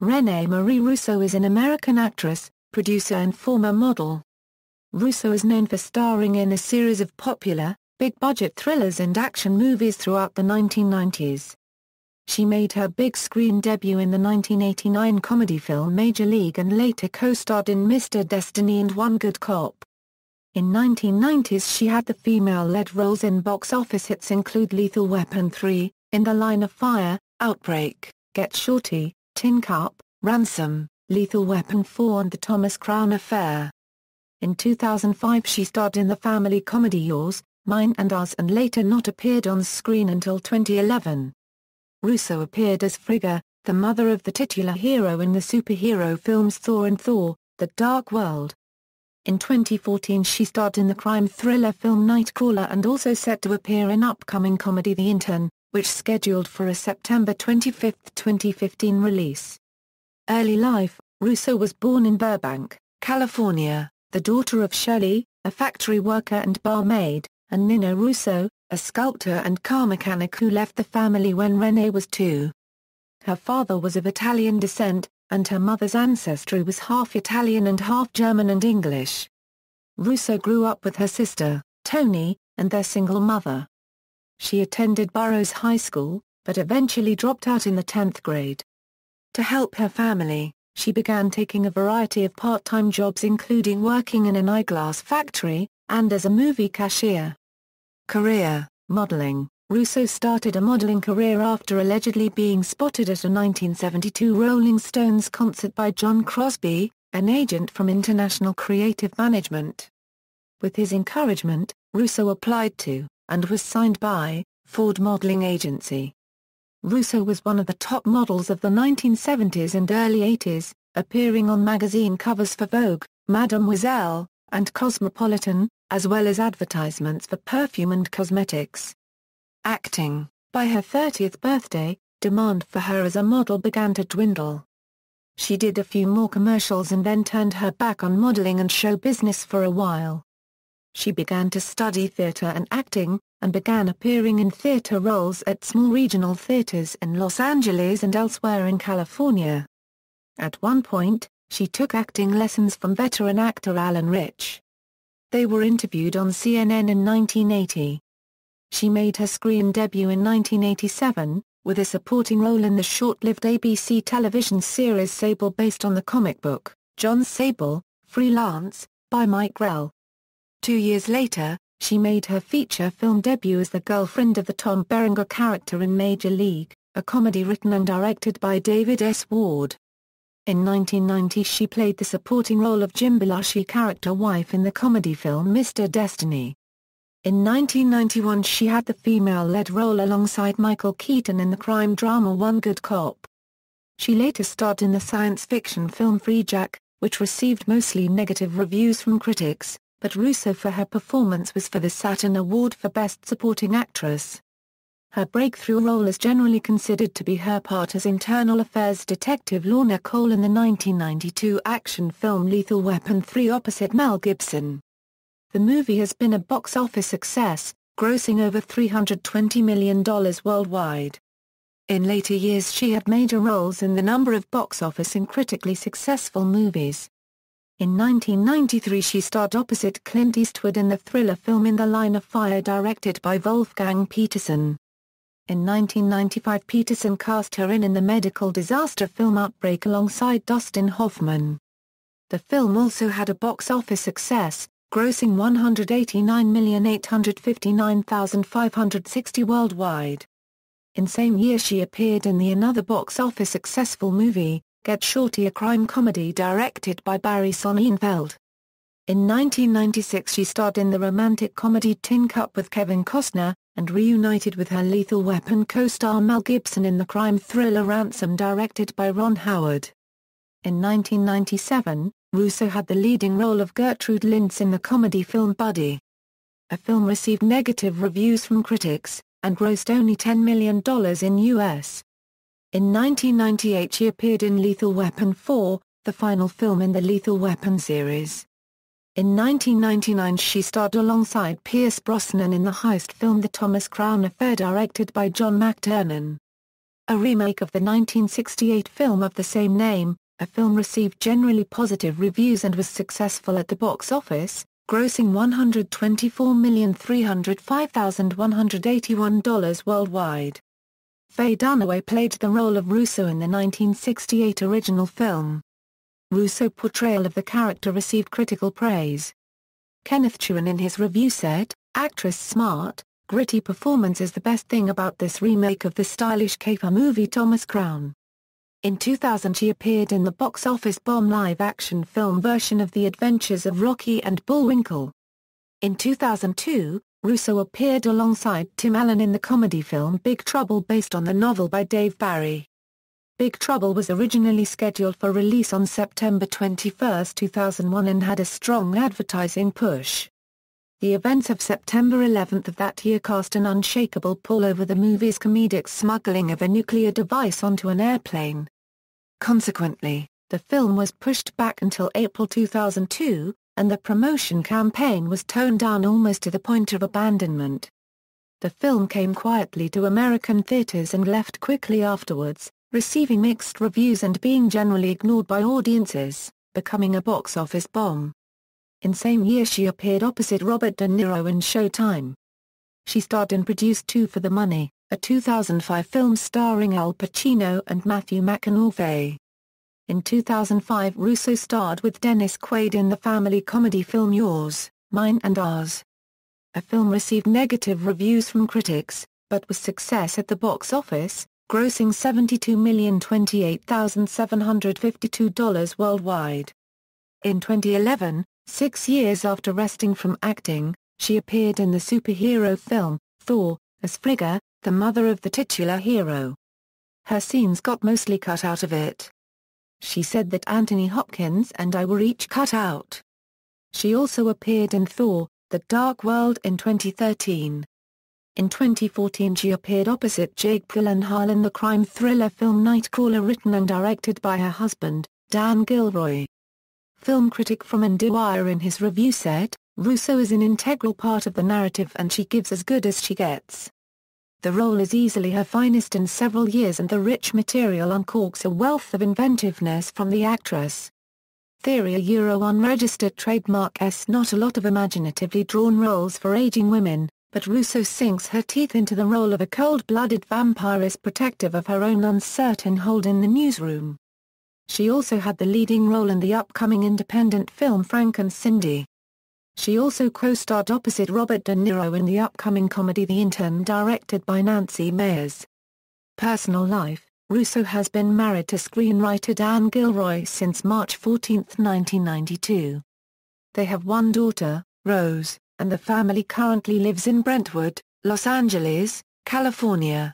Rene Marie Russo is an American actress, producer and former model. Russo is known for starring in a series of popular, big-budget thrillers and action movies throughout the 1990s. She made her big-screen debut in the 1989 comedy film Major League and later co-starred in Mr. Destiny and One Good Cop. In 1990s she had the female-led roles in box office hits include Lethal Weapon 3, In the Line of Fire, Outbreak, Get Shorty, Tin Cup, Ransom, Lethal Weapon 4 and The Thomas Crown Affair. In 2005 she starred in the family comedy Yours, Mine and Ours and later not appeared on screen until 2011. Russo appeared as Frigga, the mother of the titular hero in the superhero films Thor and Thor, The Dark World. In 2014 she starred in the crime thriller film Nightcrawler and also set to appear in upcoming comedy The Intern, which scheduled for a September 25, 2015 release. Early life: Russo was born in Burbank, California, the daughter of Shirley, a factory worker and barmaid, and Rene Russo, a sculptor and car mechanic who left the family when Rene was 2. Her father was of Italian descent, and her mother's ancestry was half Italian and half German and English. Russo grew up with her sister, Toni, and their single mother. She attended Burroughs High School, but eventually dropped out in the 10th grade. To help her family, she began taking a variety of part-time jobs including working in an eyeglass factory, and as a movie cashier. Career: modeling. Russo started a modeling career after allegedly being spotted at a 1972 Rolling Stones concert by John Crosby, an agent from International Creative Management. With his encouragement, Russo applied to, and was signed by, Ford Modeling Agency. Russo was one of the top models of the 1970s and early 80s, appearing on magazine covers for Vogue, Mademoiselle, and Cosmopolitan, as well as advertisements for perfume and cosmetics. Acting: by her 30th birthday, demand for her as a model began to dwindle. She did a few more commercials and then turned her back on modeling and show business for a while. She began to study theater and acting, and began appearing in theater roles at small regional theaters in Los Angeles and elsewhere in California. At one point, she took acting lessons from veteran actor Alan Rich. They were interviewed on CNN in 1980. She made her screen debut in 1987, with a supporting role in the short-lived ABC television series Sable based on the comic book, John Sable, Freelance, by Mike Grell. 2 years later, she made her feature film debut as the girlfriend of the Tom Berenger character in Major League, a comedy written and directed by David S. Ward. In 1990 she played the supporting role of Jim Belushi character wife in the comedy film Mr. Destiny. In 1991 she had the female-led role alongside Michael Keaton in the crime drama One Good Cop. She later starred in the science fiction film Freejack, which received mostly negative reviews from critics, but Russo for her performance was for the Saturn Award for Best Supporting Actress. Her breakthrough role is generally considered to be her part as Internal Affairs Detective Lorna Cole in the 1992 action film Lethal Weapon 3 opposite Mel Gibson. The movie has been a box office success, grossing over $320 million worldwide. In later years she had major roles in the number of box office and critically successful movies. In 1993 she starred opposite Clint Eastwood in the thriller film In the Line of Fire directed by Wolfgang Petersen. In 1995 Petersen cast her in the medical disaster film Outbreak alongside Dustin Hoffman. The film also had a box office success, grossing $189,859,560 worldwide. In same year she appeared in another box office successful movie, Get Shorty, a crime comedy directed by Barry Sonnenfeld. In 1996 she starred in the romantic comedy Tin Cup with Kevin Costner, and reunited with her Lethal Weapon co-star Mel Gibson in the crime thriller Ransom directed by Ron Howard. In 1997, Russo had the leading role of Gertrude Lintz in the comedy film Buddy. The film received negative reviews from critics, and grossed only $10 million in U.S. In 1998 she appeared in Lethal Weapon 4, the final film in the Lethal Weapon series. In 1999 she starred alongside Pierce Brosnan in the heist film The Thomas Crown Affair directed by John McTiernan. a remake of the 1968 film of the same name. The film received generally positive reviews and was successful at the box office, grossing $124,305,181 worldwide. Faye Dunaway played the role of Russo in the 1968 original film. Russo's portrayal of the character received critical praise. Kenneth Chuan in his review said, "Actress' smart, gritty performance is the best thing about this remake of the stylish caper movie Thomas Crown." In 2000 she appeared in the box office bomb live-action film version of The Adventures of Rocky and Bullwinkle. In 2002, Russo appeared alongside Tim Allen in the comedy film Big Trouble based on the novel by Dave Barry. Big Trouble was originally scheduled for release on September 21, 2001 and had a strong advertising push. The events of September 11 of that year cast an unshakable pall over the movie's comedic smuggling of a nuclear device onto an airplane. Consequently, the film was pushed back until April 2002, and the promotion campaign was toned down almost to the point of abandonment. The film came quietly to American theaters and left quickly afterwards, receiving mixed reviews and being generally ignored by audiences, becoming a box office bomb. In same year she appeared opposite Robert De Niro in Showtime. She starred and produced Two for the Money, a 2005 film starring Al Pacino and Matthew McConaughey. In 2005 Russo starred with Dennis Quaid in the family comedy film Yours, Mine and Ours. The film received negative reviews from critics, but was success at the box office, grossing $72,028,752 worldwide. In 2011, 6 years after resting from acting, she appeared in the superhero film, Thor, as Frigga, the mother of the titular hero. Her scenes got mostly cut out of it. She said that Anthony Hopkins and I were each cut out. She also appeared in Thor, The Dark World in 2013. In 2014 she appeared opposite Jake Gyllenhaal in the crime thriller film Nightcrawler written and directed by her husband, Dan Gilroy. Film critic from IndieWire in his review said, "Russo is an integral part of the narrative and she gives as good as she gets. The role is easily her finest in several years and the rich material uncorks a wealth of inventiveness from the actress. Theory unregistered trademark not a lot of imaginatively drawn roles for aging women, but Russo sinks her teeth into the role of a cold-blooded vampiress protective of her own uncertain hold in the newsroom." She also had the leading role in the upcoming independent film Frank and Cindy. She also co-starred opposite Robert De Niro in the upcoming comedy The Intern directed by Nancy Meyers. Personal life: Russo has been married to screenwriter Dan Gilroy since March 14, 1992. They have one daughter, Rose, and the family currently lives in Brentwood, Los Angeles, California.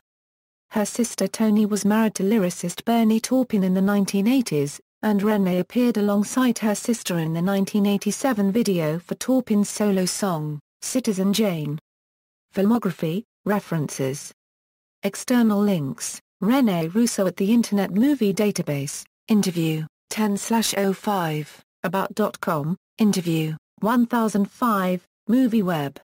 Her sister Toni was married to lyricist Bernie Taupin in the 1980s, and Rene appeared alongside her sister in the 1987 video for Taupin's solo song, Citizen Jane. Filmography, references. External links: Rene Russo at the Internet Movie Database, interview, 10/05, about.com, interview, 1005, MovieWeb.